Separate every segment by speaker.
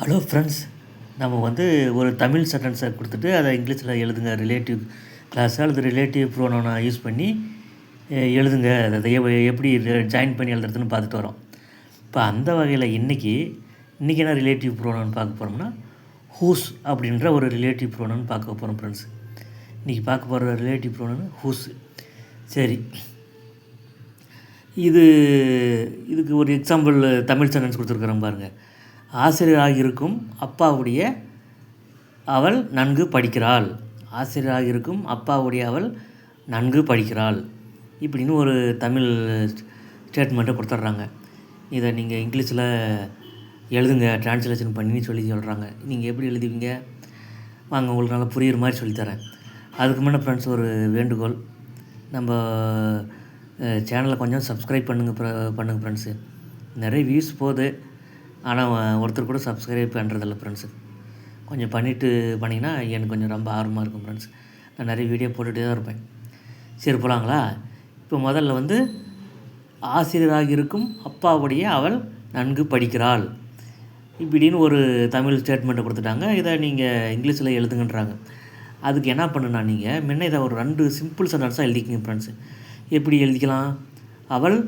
Speaker 1: Hello friends, நம்ம வந்து ஒரு தமிழ் சென்டென்ஸை கொடுத்துட்டு அதை இங்கிலீஷில் எழுதுங்க. ரிலேட்டிவ் கிளாஸ் அல்லது ரிலேட்டிவ் ப்ரோனோனை யூஸ் பண்ணி எழுதுங்க. அதை எப்படி ஜாயின் பண்ணி எழுதுறதுன்னு பார்த்துட்டு வரோம். இப்போ அந்த வகையில் இன்றைக்கி என்ன ரிலேட்டிவ் ப்ரோனோன் பார்க்க போகிறோம்னா, ஹூஸ் அப்படின்ற ஒரு ரிலேட்டிவ் ப்ரோனோன் பார்க்க போகிறோம் ஃப்ரெண்ட்ஸ். இன்றைக்கி பார்க்க போகிற ரிலேட்டிவ் ப்ரோனோன் ஹூஸ். சரி, இதுக்கு ஒரு எக்ஸாம்பிள் தமிழ் சென்டென்ஸ் கொடுத்துருக்குறோம் பாருங்கள். ஆசிரியராக இருக்கும் அப்பாவுடைய அவள் நன்கு படிக்கிறாள். ஆசிரியராக இருக்கும் அப்பாவுடைய அவள் நன்கு படிக்கிறாள் இப்படின்னு ஒரு தமிழ் ஸ்டேட்மெண்ட்டை கொடுத்துட்றாங்க. இதை நீங்கள் இங்கிலீஷில் எழுதுங்க, ட்ரான்ஸ்லேஷன் பண்ணி சொல்கிறாங்க. நீங்கள் எப்படி எழுதுவீங்க வாங்க, உங்களுக்கு நல்லா புரிகிற மாதிரி சொல்லித்தரேன். அதுக்கு முன்னே ஃப்ரெண்ட்ஸ் ஒரு வேண்டுகோள், நம்ம சேனலை கொஞ்சம் சப்ஸ்கிரைப் பண்ணுங்கள் ஃப்ரெண்ட்ஸு. நிறைய வியூஸ் போகுது, ஆனால் ஒருத்தர் கூட சப்ஸ்கிரைப் பண்ணுறதில்ல ஃப்ரெண்ட்ஸு. கொஞ்சம் பண்ணிங்கன்னா எனக்கு கொஞ்சம் ரொம்ப ஆர்வமாக இருக்கும் ஃப்ரெண்ட்ஸ். நான் நிறைய வீடியோ போட்டுகிட்டே தான் இருப்பேன். சரி, போகலாங்களா? இப்போ முதல்ல வந்து ஆசிரியராக இருக்கும் அப்பாவுடைய அவள் நன்கு படிக்கிறாள் இப்படின்னு ஒரு தமிழ் ஸ்டேட்மெண்ட்டை கொடுத்துட்டாங்க. இதை நீங்கள் இங்கிலீஷில் எழுதுங்கன்றாங்க. அதுக்கு என்ன பண்ணுன்னா, நீங்கள் முன்ன இதை ஒரு 2 சிம்பிள் சென்டென்ஸாக எழுதிக்கிங்க ஃப்ரெண்ட்ஸு. எப்படி எழுதிக்கலாம்? அவள்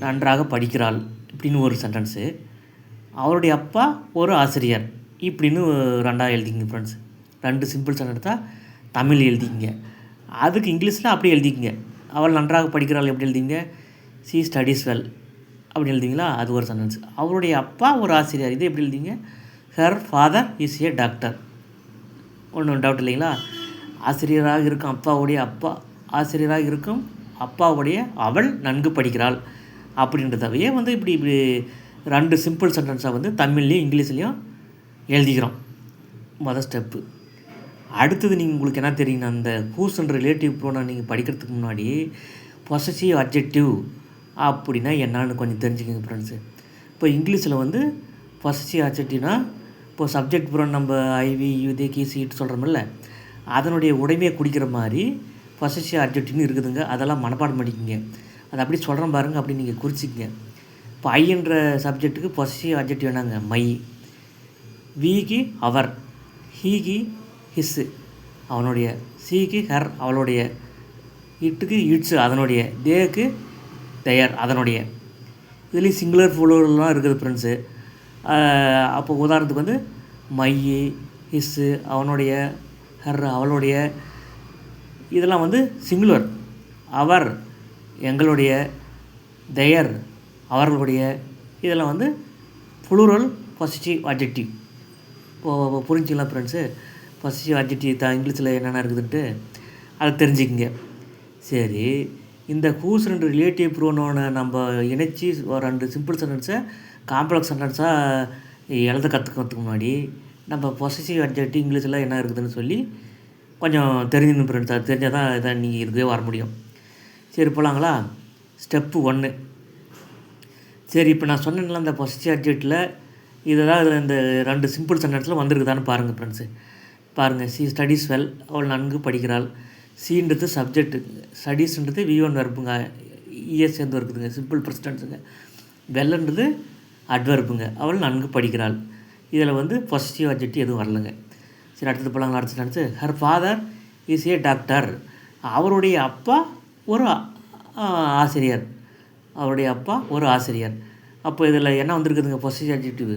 Speaker 1: நன்றாக படிக்கிறாள் இப்படின்னு ஒரு சென்டென்ஸு, அவருடைய அப்பா ஒரு ஆசிரியர் இப்படின்னு 2 எழுதிக்கிங்க ஃப்ரெண்ட்ஸ். 2 சிம்பிள் சென்டென்ஸாக தமிழ் எழுதிக்கிங்க. அதுக்கு இங்கிலீஷில் அப்படியே எழுதிக்கிங்க. அவள் நன்றாக படிக்கிறாள் எப்படி எழுதிங்க? சி ஸ்டடீஸ் வெல் அப்படி எழுதிங்களா? அது ஒரு சென்டென்ஸ். அவருடைய அப்பா ஒரு ஆசிரியர், இது எப்படி எழுதிங்க? Her father is a doctor. ஒன்றும் டவுட் இல்லைங்களா? ஆசிரியராக இருக்கும் ஆசிரியராக இருக்கும் அப்பாவுடைய அவள் நன்கு படிக்கிறாள் அப்படின்றதவையே வந்து இப்படி 2 சிம்பிள் சென்டென்ஸாக வந்து தமிழ்லேயும் இங்கிலீஷ்லேயும் எழுதிக்கிறோம். மொதல் ஸ்டெப்பு. அடுத்தது உங்களுக்கு என்ன தெரியுங்க, அந்த ஹூஸ்ன்ற ரிலேட்டிவ் ப்ரோனவுன் நீங்கள் படிக்கிறதுக்கு முன்னாடி பொசசிவ் அட்ஜெக்டிவ் அப்படின்னா என்னன்னு கொஞ்சம் தெரிஞ்சுக்கங்க ஃப்ரெண்ட்ஸு. இப்போ இங்கிலீஷில் வந்து பொசசிவ் அட்ஜெக்டிவ்னா, இப்போ சப்ஜெக்ட் ப்ரோன் நம்ம ஐவி யூதே கீசிட்டு சொல்கிறோமில்ல, அதனுடைய உடைமையை குடிக்கிற மாதிரி பொசசிவ் அட்ஜெக்டிவ்னு இருக்குதுங்க. அதெல்லாம் மனப்பாடம் பண்ணிக்கிங்க. அதை அப்படி சொல்கிறேன் பாருங்கள், அப்படி நீங்கள் குறிச்சிக்கங்க. இப்போ ஐன்ற சப்ஜெக்ட்டுக்கு பொசசிவ் அட்ஜெக்டிவ் என்னங்க? மை. விக்கு அவர், ஹீக்கு ஹிஸ்ஸு அவனுடைய, சீக்கு ஹர் அவளுடைய, இட்டுக்கு இட்ஸு அதனுடைய, தேக்கு தயர் அதனுடைய. இதுலேயும் சிங்குலர் ஃப்ளூரல்லாம் இருக்குது ஃப்ரெண்ட்ஸு. அப்போ உதாரணத்துக்கு வந்து மை, ஹிஸ்ஸு அவனுடைய, ஹர் அவளுடைய, இதெல்லாம் வந்து சிங்குலர். அவர் எங்களுடைய, தயர் அவர்களுடைய, இதெல்லாம் வந்து ப்ளூரல் பொசிட்டிவ் அட்ஜெக்டிவ். இப்போது புரிஞ்சுக்கலாம் ஃப்ரெண்ட்ஸு. பொசிட்டிவ் அட்ஜெக்டிவ் தான் இங்கிலீஷில் என்னென்ன இருக்குதுன்ட்டு அதை தெரிஞ்சுக்கிங்க. சரி, இந்த ஹூஸ் 2 ரிலேட்டிவ் ப்ரோனோனை நம்ம இணைச்சி 2 சிம்பிள் சென்டென்ஸை காம்ப்ளெக்ஸ் சென்டென்ஸாக எழுத கற்றுக்கிறதுக்கு முன்னாடி நம்ம பொசசிவ் அட்ஜெக்டிவ் இங்கிலீஷில் என்ன இருக்குதுன்னு சொல்லி கொஞ்சம் தெரிஞ்சுக்கணும் ஃப்ரெண்ட்ஸ். அது தெரிஞ்சால் தான் இதை நீங்கள் இதுவே வர முடியும். சரி, போகலாங்களா? ஸ்டெப்பு 1. சரி, இப்போ நான் சொன்னேன்ல, அந்த பொசிட்டிவ் அட்ஜெக்டில் இதெல்லாம் இந்த 2 சிம்பிள் சென்டென்ஸில் வந்திருக்குதான்னு பாருங்கள் ஃப்ரெண்ட்ஸு. பாருங்கள். சி ஸ்டடீஸ் வெல் அவள் நன்கு படிக்கிறாள். சீன்றது சப்ஜெக்ட்டு, ஸ்டடீஸ்ன்றது V1 வெர்புங்க, இஎஸ் சேர்ந்து இருக்குதுங்க, சிம்பிள் ப்ரெசன்டென்ஸுங்க. வெல்ன்றது அட்வெர்புங்க, அவள் நன்கு படிக்கிறாள். இதில் வந்து பொசிட்டிவ் அட்ஜெக்டிவ் எதுவும் வரலைங்க. சரி, அடுத்தது போகலாங்களா? அடுத்த sentence, her father is a doctor. அவருடைய அப்பா ஒரு ஆசிரியர். அவருடைய அப்பா ஒரு ஆசிரியர். அப்போ இதில் என்ன வந்திருக்குதுங்க? பொசிட்டிவ் அட்ஜெக்டிவ்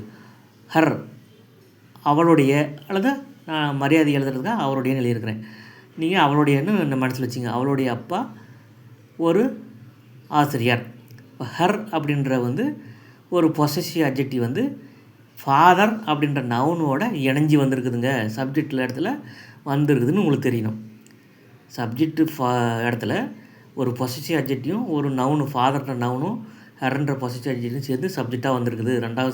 Speaker 1: ஹர் அவளுடைய, அல்லது நான் மரியாதை எழுதுறதுக்காக அவருடையன்னு எழுதியிருக்கிறேன். நீங்கள் அவளுடையன்னு இந்த மனசில் வச்சுங்க. அவளுடைய அப்பா ஒரு ஆசிரியர். இப்போ ஹர் அப்படின்ற வந்து ஒரு பொசசிவ் அட்ஜெக்டிவ் வந்து ஃபாதர் அப்படின்ற நவுனோட இணைஞ்சி வந்திருக்குதுங்க. சப்ஜெக்டில் இடத்துல வந்திருக்குதுன்னு உங்களுக்கு தெரியணும். சப்ஜெக்டு இடத்துல ஒரு பொசசிவ் அட்ஜெக்டிவும் ஒரு நவுனு ஃபாதர்ன்ற நவுனும் ஹர்ன்ற பொசசிவ் அட்ஜெக்டிவும் சேர்ந்து சப்ஜெக்டாக வந்திருக்குது 2வது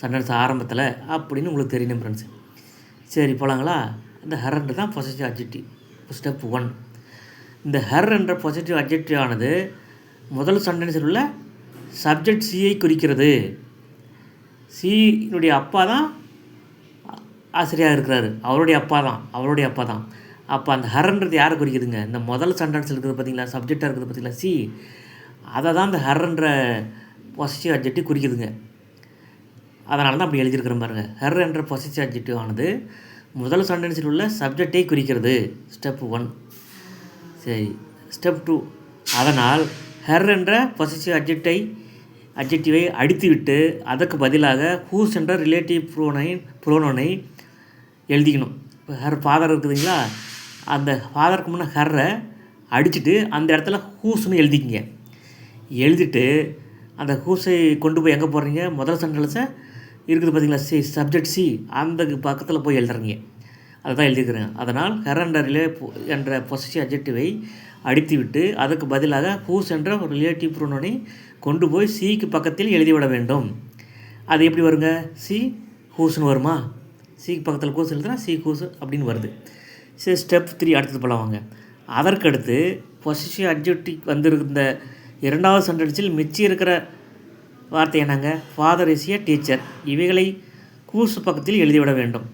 Speaker 1: சென்டென்ஸ் ஆரம்பத்தில் அப்படின்னு உங்களுக்கு தெரியணும் ஃப்ரெண்ட்ஸ். சரி, போகலாங்களா? இந்த ஹர்ன்ற தான் பொசசிவ் அட்ஜெக்டிவ். ஸ்டெப் 1. இந்த ஹர் என்ற பொசசிவ் அட்ஜெக்டிவ் ஆனது முதல் சென்டென்ஸில் உள்ள சப்ஜெக்ட் சியை குறிக்கிறது. சியினுடைய அப்பா தான் ஆசிரியராக இருக்கிறாரு. அவருடைய அப்பா தான். அப்போ அந்த ஹர்ன்றது யாரை குறிக்குதுங்க? இந்த முதல் சென்டென்ஸில் இருக்குது பார்த்தீங்களா, சப்ஜெக்டாக இருக்குது பார்த்தீங்களா, சி, அதை தான் இந்த ஹர்ன்ற பொசிட்டிவ் அட்ஜெக்டிவ் குறிக்குதுங்க. அதனால தான் அப்படி எழுதியிருக்கிறேன் பாருங்கள். ஹர் என்ற பொசசிவ் அட்ஜெக்டிவ் ஆனது முதல் சென்டென்ஸில் உள்ள சப்ஜெக்டை குறிக்கிறது. ஸ்டெப் 1. சரி, ஸ்டெப் 2. அதனால் ஹர் என்ற பொசசிவ் அட்ஜெக்டிவை அடித்துவிட்டு அதற்கு பதிலாக ஹூஸ் என்ற ரிலேட்டிவ் ப்ரோனோனை எழுதிக்கணும். இப்போ ஹர் ஃபாதர் இருக்குதுங்களா, அந்த ஃபாதருக்கு முன்னே ஹர்ரை அடிச்சுட்டு அந்த இடத்துல ஹூஸ்னு எழுதிக்கிங்க. எழுதிட்டு அந்த ஹூஸை கொண்டு போய் எங்கே போடுறீங்க, முதல் சென்டென்ஸை இருக்குது பார்த்தீங்களா, சப்ஜெக்ட் சி, அந்த பக்கத்தில் போய் எழுதுறீங்க. அதை தான் எழுதிக்கிறேன். அதனால் ஹர் என்ற பொசசிவ் அட்ஜெக்டிவை அடித்துவிட்டு அதற்கு பதிலாக ஹூஸ் என்ற ஒரு ரிலேட்டிவ் ப்ரோனோனை கொண்டு போய் சிக்கு பக்கத்தில் எழுதிவிட வேண்டும். அது எப்படி வருங்க, சி ஹூஸ்னு வருமா, சிக்கு பக்கத்தில் ஹூஸ் எழுதுனா சி ஹூஸ் அப்படின்னு வருது. சரி, ஸ்டெப் 3 அடுத்தது போகலாவாங்க. அதற்கடுத்து பொசசிவ் அட்ஜெக்டிவ் வந்திருந்த இரண்டாவது சென்டென்ஸில் மிச்சி இருக்கிற வார்த்தை என்னங்க, ஃபாதர் இஸ் எ டீச்சர், இவைகளை ஹூஸ் பக்கத்தில் எழுதிவிட வேண்டும்.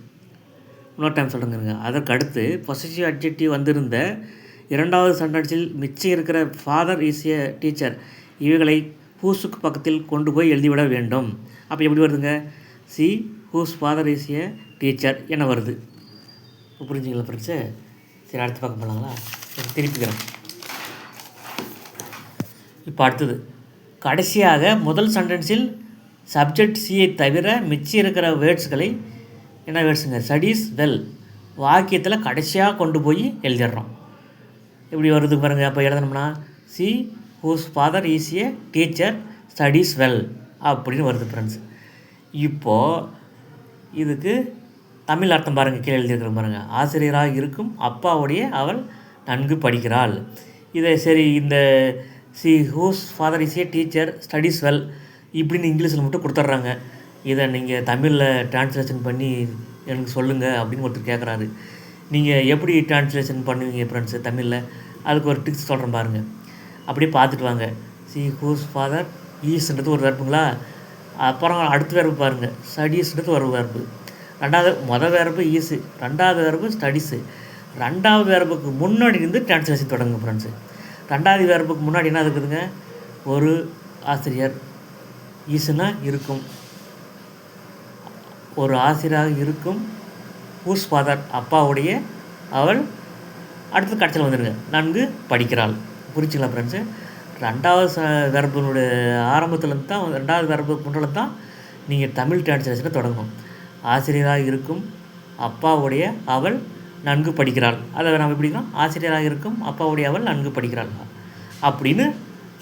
Speaker 1: இன்னொரு டைம் சொல்கிறேங்க. அதற்கடுத்து பொசசிவ் அட்ஜெக்டிவ் வந்திருந்த இரண்டாவது சென்டென்ஸில் மிச்சம் இருக்கிற ஃபாதர் இஸ் எ டீச்சர், இவைகளை ஹூஸுக்கு பக்கத்தில் கொண்டு போய் எழுதிவிட வேண்டும். அப்போ எப்படி வருதுங்க, she whose father is a teacher என வருது. இப்போ புரிஞ்சுங்களா ஃப்ரெண்ட்ஸு? சரி, அடுத்து பார்க்க போகலாங்களா? திருப்பிக்கிறேன். இப்போ அடுத்தது கடைசியாக முதல் சென்டென்ஸில் சப்ஜெக்ட் சியை தவிர மிச்சம் இருக்கிற வேர்ட்ஸ்களை, என்ன வேர்ட்ஸுங்க, ஸ்டடீஸ் வெல், வாக்கியத்தில் கடைசியாக கொண்டு போய் எழுதிடுறோம். எப்படி வருது பாருங்கள். அப்போ எழுதணும்னா she whose father is a teacher studies well அப்படின்னு வருது ஃப்ரெண்ட்ஸ். இப்போது இதுக்கு தமிழ் அர்த்தம் பாருங்கள், கீழே எழுதியிருக்கிற பாருங்கள். ஆசிரியராக இருக்கும் அப்பாவுடைய அவள் நன்கு படிக்கிறாள். இதை சரி, இந்த she whose father is a teacher studies well இப்படின்னு இங்கிலீஷில் மட்டும் கொடுத்துட்றாங்க. இதை நீங்கள் தமிழில் டிரான்ஸ்லேஷன் பண்ணி எனக்கு சொல்லுங்கள் அப்படின்னு ஒருத்தர் கேட்குறாரு. நீங்கள் எப்படி டிரான்ஸ்லேஷன் பண்ணுவீங்க ஃப்ரெண்ட்ஸு தமிழில்? அதுக்கு ஒரு டிப்ஸ் சொல்கிறேன் பாருங்கள். அப்படியே பார்த்துட்டு வாங்க. சி ஹூஸ் ஃபாதர் ஈஸ்ன்றது ஒரு வெர்புங்களா, அப்புறம் அடுத்த வெர்பு பாருங்கள், ஸ்டடீஸ்ன்றது ஒரு வெர்பு. மொதல் வெர்பு ஈஸு, ரெண்டாவது வெர்பு ஸ்டடீஸு. ரெண்டாவது வெர்புக்கு முன்னாடி இருந்து டிரான்ஸ்லேஷன் தொடங்குங்க ஃப்ரெண்ட்ஸு. ரெண்டாவது வெர்புக்கு முன்னாடி என்ன இருக்குதுங்க, ஒரு ஆசிரியர், ஈஸுனா இருக்கும், ஒரு ஆசிரியராக இருக்கும், ஹூஸ் ஃபாதர் அப்பாவுடைய அவள், அடுத்து கடைசியில் வந்துடுங்க நன்கு படிக்கிறாள். புரிச்சுங்களா ஃப்ரெண்ட்ஸு? ரெண்டாவது வெர்பனுடைய ஆரம்பத்துலேருந்து தான், ரெண்டாவது வெர்புக்கு முன்னாடி தான் நீங்கள் தமிழ் டிரான்ஸ்லேஷனை தொடங்கணும். ஆசிரியராக இருக்கும் அப்பாவுடைய அவள் நன்கு படிக்கிறாள், அதை நம்ம எப்படின்னா ஆசிரியராக இருக்கும் அப்பாவுடைய அவள் நன்கு படிக்கிறாள் அப்படின்னு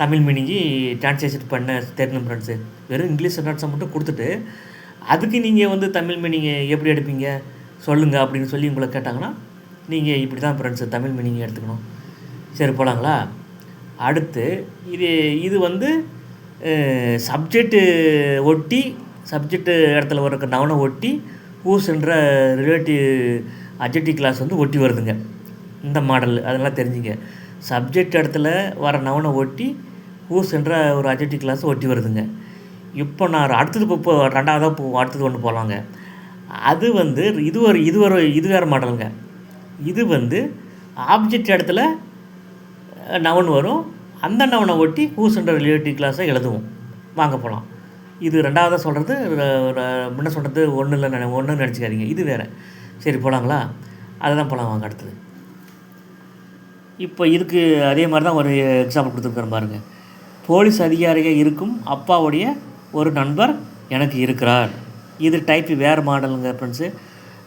Speaker 1: தமிழ் மீனிங்கி டிரான்ஸ்லேஷன் பண்ண தெரியணும் ஃப்ரெண்ட்ஸு. வெறும் இங்கிலீஷ் சென்டென்ஸை மட்டும் கொடுத்துட்டு அதுக்கு நீங்கள் தமிழ் மீனிங்கை எப்படி எடுப்பீங்க சொல்லுங்கள் அப்படின்னு சொல்லி உங்களை கேட்டாங்கன்னா நீங்கள் இப்படி தான் ஃப்ரெண்ட்ஸு தமிழ் மீனிங்கை எடுத்துக்கணும். சரி, போகலாங்களா? அடுத்து இது சப்ஜெக்டு ஒட்டி, சப்ஜெக்டு இடத்துல வர நவனை ஒட்டி ஹூஸ்ன்ற ரிலேட்டிவ் அட்ஜெக்டிவ் கிளாஸ் ஒட்டி வருதுங்க இந்த மாடல். அதெல்லாம் தெரிஞ்சுங்க. சப்ஜெக்ட் இடத்துல வர நவனை ஒட்டி ஹூஸ்ன்ற ஒரு அட்ஜெக்டிவ் கிளாஸ் ஒட்டி வருதுங்க. இப்போ நான் அடுத்தது ரெண்டாவதாக அடுத்தது ஒன்று போகலாங்க. அது இது வேறு மாடலுங்க. இது ஆப்ஜெக்ட் இடத்துல நவன் வரும், அந்த நவனை ஒட்டி ஹூஸ்ன்ற ரிலேட்டிவ் கிளாஸை எழுதுவோம். வாங்க போகலாம். இது ரெண்டாவதாக சொல்கிறது, முன்ன சொல்கிறது ஒன்றுன்னு நினச்சிக்காதீங்க, இது வேறு. சரி, போகலாங்களா? அதை தான் போகலாம் வாங்க. அடுத்தது இப்போ இதுக்கு அதே மாதிரி தான் ஒரு எக்ஸாம்பிள் கொடுத்துருக்குறேன் பாருங்கள். போலீஸ் அதிகாரியாக இருக்கும் அப்பாவுடைய ஒரு நண்பர் எனக்கு இருக்கிறார். இது டைப்பு வேறு மாடலுங்க ஃப்ரெண்ட்ஸு.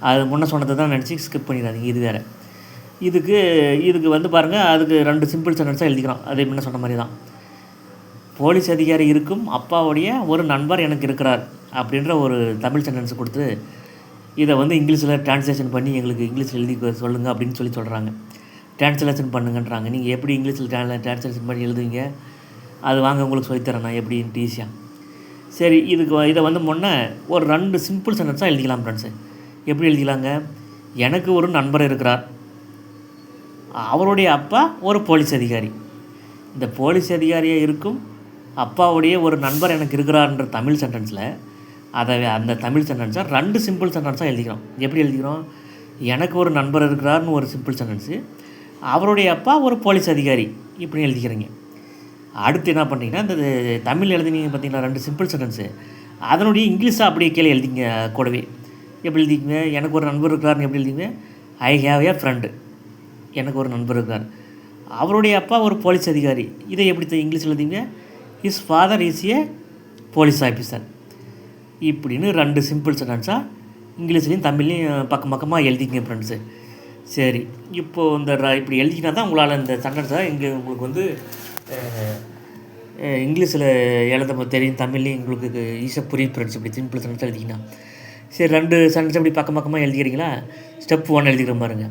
Speaker 1: அது முன்ன சொன்னதை தான் நினச்சி ஸ்கிப் பண்ணிடாதீங்க, இது வேறு. இதுக்கு பாருங்கள், அதுக்கு 2 சிம்பிள் சென்டென்ஸாக எழுதிக்கிறோம். அதே முன்ன சொன்ன மாதிரி தான். போலீஸ் அதிகாரி இருக்கும் அப்பாவுடைய ஒரு நண்பர் எனக்கு இருக்கிறார் அப்படின்ற ஒரு தமிழ் சென்டென்ஸ் கொடுத்து இதை இங்கிலீஷில் டிரான்ஸ்லேஷன் பண்ணி எங்களுக்கு இங்கிலீஷில் எழுதி சொல்லுங்கள் அப்படின்னு சொல்கிறாங்க. டிரான்ஸ்லேஷன் பண்ணுங்கன்றாங்க. நீங்கள் எப்படி இங்கிலீஷில் டிரான்ஸ்லேஷன் பண்ணி எழுதுவீங்க, அது வாங்க உங்களுக்கு சொல்லித்தரேன் நான் எப்படின்ட்டு ஈஸியாக. சரி, இதை முன்னே ஒரு 2 சிம்பிள் சென்டென்ஸாக எழுதிக்கலாம் ஃப்ரெண்ட்ஸு. எப்படி எழுதிக்கலாங்க? எனக்கு ஒரு நண்பர் இருக்கிறார், அவருடைய அப்பா ஒரு போலீஸ் அதிகாரி. இந்த போலீஸ் அதிகாரியாக இருக்கும் அப்பாவுடைய ஒரு நண்பர் எனக்கு இருக்கிறார்ன்ற தமிழ் சென்டென்ஸில் அந்த தமிழ் சென்டென்ஸை 2 சிம்பிள் சென்டென்ஸாக எழுதிக்கிறோம். எப்படி எழுதிக்கிறோம்? எனக்கு ஒரு நண்பர் இருக்கிறார்னு ஒரு சிம்பிள் சென்டென்ஸு, அவருடைய அப்பா ஒரு போலீஸ் அதிகாரி இப்படி எழுதிக்கிறீங்க. அடுத்து என்ன பண்ணிங்கன்னா, இந்த தமிழ் எழுதினீங்க பார்த்தீங்கன்னா 2 சிம்பிள் சென்டென்ஸு, அதனுடைய இங்கிலீஷாக அப்படியே கீழே எழுதிங்க கூடவே. எப்படி எழுதிங்க? எனக்கு ஒரு நண்பர் இருக்கிறாருன்னு எப்படி எழுதிங்க? I have a friend. எனக்கு ஒரு நண்பர் இருக்கார். அவருடைய அப்பா ஒரு போலீஸ் அதிகாரி. இதை எப்படி இங்கிலீஷில் எழுதிங்க? His father is a police officer. இப்படின்னு 2 சிம்பிள் சென்டென்ஸாக இங்கிலீஷ்லேயும் தமிழ்லையும் பக்கம் பக்கமாக எழுதிங்க ஃப்ரெண்ட்ஸு. சரி, இப்போது இந்த இப்படி எழுதிக்கினா தான் உங்களால் இந்த சென்டென்ஸை இங்கே உங்களுக்கு வந்து இங்கிலீஷில் எழுத தெரியும், தமிழ்லையும் உங்களுக்கு ஈஸியாக புரியும் ஃப்ரெண்ட்ஸ். இப்படி சிம்பிள் சென்டென்ஸ் எழுதிக்கினா. சரி, 2 சென்டென்ஸ் இப்படி பக்கம் பக்கமாக எழுதிக்கிறீங்களா? ஸ்டெப் 1 எழுதிக்கிற பாருங்க.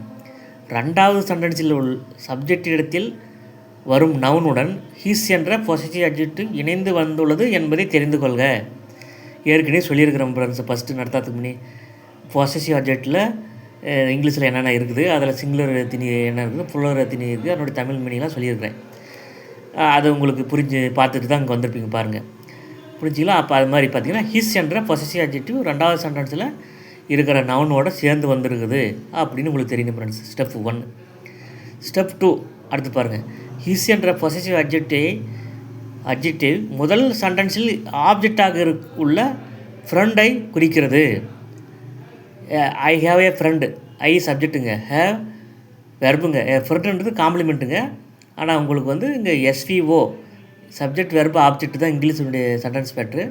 Speaker 1: 2வது சென்டென்ஸில் உள்ள சப்ஜெக்ட் இடத்தில் வரும் நவுனுடன் ஹிஸ் என்ற பொசசிவ் அட்ஜெக்டிவ் இணைந்து வந்துள்ளது என்பதை தெரிந்து கொள்க. ஏற்கனவே சொல்லியிருக்கிறோம் ஃப்ரெண்ட்ஸ், ஃபஸ்ட்டு நடத்தாதுக்கு முன்னே பொசசிவ் அட்ஜெக்டில் இங்கிலீஷில் என்னென்ன இருக்குது, அதில் சிங்குலர் எத்தினி என்ன இருக்குது, புல்லர் எத்தினி இருக்குது, அதனுடைய தமிழ் மீனிங்லாம் சொல்லியிருக்கிறேன். அது உங்களுக்கு புரிஞ்சு பார்த்துட்டு தான் இங்கே வந்திருப்பீங்க பாருங்கள். புரிஞ்சிங்களா? அப்போ அது மாதிரி பார்த்தீங்கன்னா ஹிஸ் என்ற பொசசிவ் அட்ஜெக்டிவ் 2வது சென்டென்ஸில் இருக்கிற நவுனோட சேர்ந்து வந்திருக்குது அப்படின்னு உங்களுக்கு தெரியும் ஃப்ரெண்ட்ஸ். ஸ்டெப் 1. ஸ்டெப் 2 அடுத்து பாருங்கள். ஹிஸ் என்ற பொசசிவ் அட்ஜெக்டிவ் முதல் சென்டென்ஸில் ஆப்ஜெக்டாக உள்ள ஃப்ரெண்டை குறிக்கிறது. I have a friend. I சப்ஜெக்ட்டுங்க, ஹேவ் வெர்புங்க, ஃப்ரெண்டுன்றது காம்ப்ளிமெண்ட்டுங்க. ஆனால் உங்களுக்கு வந்து இங்கே எஸ்விஓ சப்ஜெக்ட் வெர்பு ஆப்ஜெக்ட் தான் இங்கிலீஷுடைய சென்டென்ஸ் பேட்டர்னு.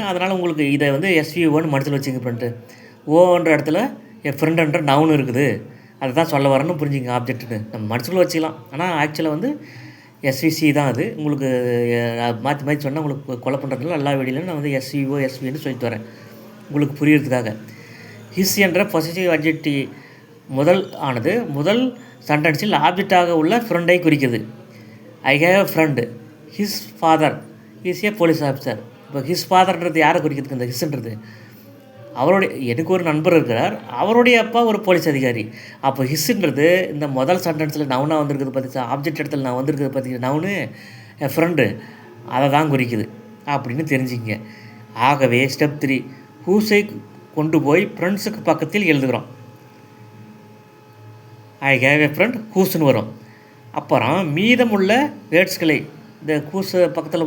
Speaker 1: அதனால் உங்களுக்கு இதை வந்து எஸ்விஓன்னு மனசில் வச்சுங்க ஃப்ரெண்டு. ஓன்ற இடத்துல என் ஃப்ரெண்டுன்ற நவுன் இருக்குது, அதை தான் சொல்ல வரேன்னு புரிஞ்சுங்க. ஆப்ஜெக்ட்டுன்னு நம்ம மனசுக்குள்ளே வச்சுக்கலாம். ஆனால் ஆக்சுவலாக வந்து எஸ்விசி தான் அது. உங்களுக்கு மாற்றி மாற்றி சொன்னால் உங்களுக்கு கொலை பண்ணுறதுல எல்லா வீடியோலையும் நான் வந்து எஸ்வின்னு சொல்லிட்டு வரேன் உங்களுக்கு புரியறதுக்காக. ஹிஸ் என்ற பொசசிவ் அட்ஜெக்டிவ் முதல் சென்டென்ஸில் ஆப்ஜெக்டாக உள்ள ஃப்ரெண்டை குறிக்கிறது. I have a friend. His father is a police officer. இப்போ ஹிஸ் ஃபாதர்ன்றது யாரை குறிக்கிறதுக்கு? இந்த ஹிஸ்ன்றது எனக்கு ஒரு நண்பர் இருக்கிறார், அவருடைய அப்பா ஒரு போலீஸ் அதிகாரி. அப்போ ஹிஸ்ன்றது இந்த முதல் சென்டென்ஸில் நவுனாக வந்திருக்குது பார்த்திங்களா, ஆப்ஜெக்ட் இடத்துல நான் வந்திருக்குது பார்த்தீங்கன்னா நவுனு என் ஃப்ரெண்டு, அதை தான் குறிக்குது அப்படின்னு தெரிஞ்சுங்க. ஆகவே ஸ்டெப் 3 ஹூஸை கொண்டு போய் ஃப்ரெண்ட்ஸுக்கு பக்கத்தில் எழுதுகிறோம். ஐ ஹேவ் எ ஃப்ரெண்ட் ஹூஸ்ன்னு வரும். அப்புறம் மீதமுள்ள வேர்ட்ஸ்களை இந்த கூஸை பக்கத்தில்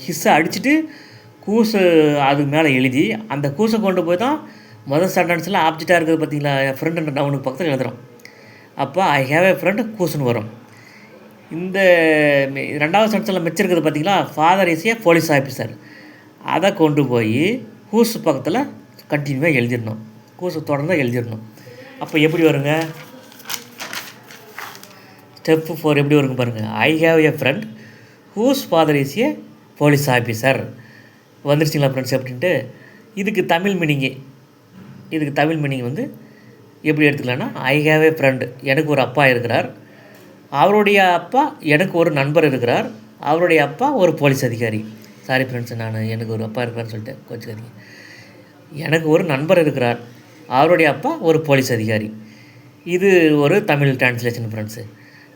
Speaker 1: ஹிஸ்ஸை அடிச்சுட்டு கூஸு அதுக்கு மேலே எழுதி அந்த கூஸை கொண்டு போய் தான் முதல் சென்டென்ஸில் ஆப்ஜெக்டாக இருக்குது பார்த்தீங்களா, என் ஃப்ரெண்டுன்ற நவுனுக்கு பக்கத்தில் எழுதுகிறோம். அப்போ ஐ ஹேவ் எ ஃப்ரெண்ட் ஹூஸ்ன்னு வரும். இந்த 2வது சென்டென்ஸில் மிச்சிருக்குது பார்த்தீங்களா, father is a police officer. அதை கொண்டு போய் ஹூஸ் பக்கத்தில் கண்டினியூவாக எழுதிடணும், கூஸை தொடர்ந்து எழுதிடணும். அப்போ எப்படி வருங்க? ஸ்டெப் 4 எப்படி வருங்க பாருங்கள். I have a friend whose father is a police officer. வந்துருச்சுங்களா ஃப்ரெண்ட்ஸ்? அப்படின்ட்டு இதுக்கு தமிழ் மீனிங் வந்து எப்படி எடுத்துக்கலான்னா, ஐ ஹேவ் ஏ ஃப்ரெண்டு, எனக்கு ஒரு அப்பா இருக்கிறார், அவருடைய அப்பா எனக்கு ஒரு நண்பர் இருக்கிறார், அவருடைய அப்பா ஒரு போலீஸ் அதிகாரி. சாரி ஃப்ரெண்ட்ஸ், நான் எனக்கு ஒரு அப்பா இருக்கிறான்னு சொல்லிட்டு கோச்சுக்காதீங்க. எனக்கு ஒரு நண்பர் இருக்கிறார், அவருடைய அப்பா ஒரு போலீஸ் அதிகாரி. இது ஒரு தமிழ் டிரான்ஸ்லேஷன் ஃப்ரெண்ட்ஸு.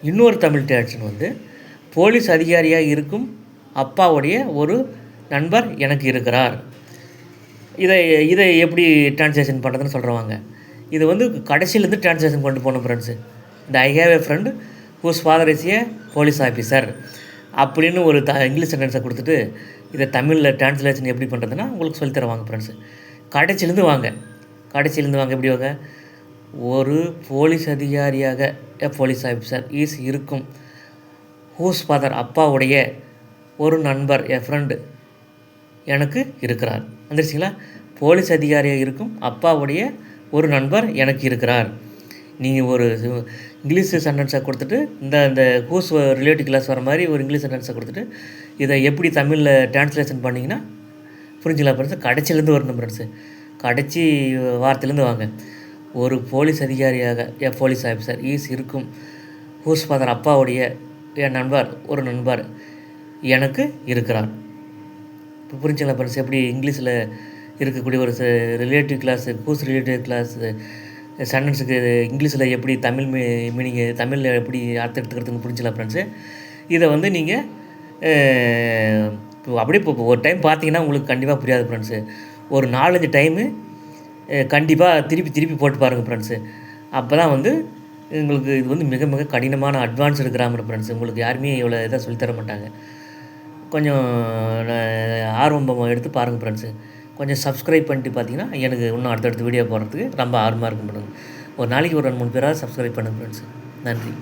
Speaker 1: இன்னொரு தமிழ் டிரான்ஸ்லேஷன் வந்து போலீஸ் அதிகாரியாக இருக்கும் அப்பாவுடைய ஒரு நண்பர் எனக்கு இருக்கிறார். இதை எப்படி டிரான்ஸ்லேஷன் பண்ணுறதுன்னு சொல்கிறவாங்க. இது வந்து கடைசியிலேருந்து டிரான்ஸ்லேஷன் கொண்டு போகணும் ஃப்ரெண்ட்ஸு. இந்த I have a friend whose father is a police officer அப்படின்னு ஒரு இங்கிலீஷ் சென்டென்ஸை கொடுத்துட்டு இதை தமிழில் டிரான்ஸ்லேஷன் எப்படி பண்ணுறதுன்னா உங்களுக்கு சொல்லித்தருவாங்க ஃப்ரெண்ட்ஸு. கடைசியிலேருந்து வாங்க. எப்படி வாங்க? ஒரு போலீஸ் அதிகாரியாக எ போலீஸ் ஆஃபீஸர் ஈஸ் இருக்கும் ஹூஸ் ஃபாதர் அப்பாவுடைய ஒரு நண்பர் எ ஃப்ரெண்டு எனக்கு இருக்கிறார். வந்துருச்சிங்களா? போலீஸ் அதிகாரியாக இருக்கும் அப்பாவுடைய ஒரு நண்பர் எனக்கு இருக்கிறார். நீங்கள் ஒரு இங்கிலீஷ் சென்டென்ஸை கொடுத்துட்டு இந்த ஹூஸ் ரிலேட்டிவ் கிளாஸ் வர மாதிரி ஒரு இங்கிலீஷ் சென்டென்ஸை கொடுத்துட்டு இதை எப்படி தமிழில் டிரான்ஸ்லேஷன் பண்ணிங்கன்னா புரிஞ்சுக்கலாம் ஃப்ரெண்ட்ஸு. கடைசியிலேருந்து வரணும் ஃப்ரெண்ட்ஸு. கடைசி வார்த்தையிலேருந்து வாங்க. ஒரு போலீஸ் அதிகாரியாக எ போலீஸ் ஆஃபீஸர் ஈஸ் இருக்கும் ஹூஸ் ஃபாதர் அப்பாவுடைய என் ஒரு நண்பர் எனக்கு இருக்கிறார். இப்போ புரிஞ்சுக்கலாம் ஃப்ரெண்ட்ஸ் எப்படி இங்கிலீஷில் இருக்கக்கூடிய ஒரு relative clause whose relative clause சென்டென்ஸுக்கு இங்கிலீஷில் எப்படி தமிழ் மீனிங்கு தமிழில் எப்படி அர்த்தம் எடுத்துக்கிறதுன்னு புரிஞ்சுக்கலாம் ஃப்ரெண்ட்ஸு. இதை வந்து நீங்கள் அப்படியே இப்போ ஒரு டைம் பார்த்தீங்கன்னா உங்களுக்கு கண்டிப்பாக புரியாது ஃப்ரெண்ட்ஸு. ஒரு 4-5 டைமு கண்டிப்பாக திருப்பி போட்டு பாருங்கள் ஃப்ரெண்ட்ஸு. அப்போ தான் வந்து உங்களுக்கு இது வந்து மிக மிக கடினமான அட்வான்ஸ்டு கிராமர் ஃப்ரெண்ட்ஸ். உங்களுக்கு யாருமே இவ்வளோ இதாக சொல்லித்தர மாட்டாங்க. கொஞ்சம் ஆர்வம் எடுத்து பாருங்கள் ஃப்ரெண்ட்ஸு. கொஞ்சம் சப்ஸ்கிரைப் பண்ணிட்டு பார்த்தீங்கன்னா எனக்கு இன்னும் அடுத்தடுத்த வீடியோ போடுறதுக்கு ரொம்ப ஆர்வமாக இருக்கும் பண்ணுங்கள். ஒரு நாளைக்கு ஒரு 2 3 பேராவது சப்ஸ்கிரைப் பண்ணுங்கள் ஃப்ரெண்ட்ஸு. நன்றி.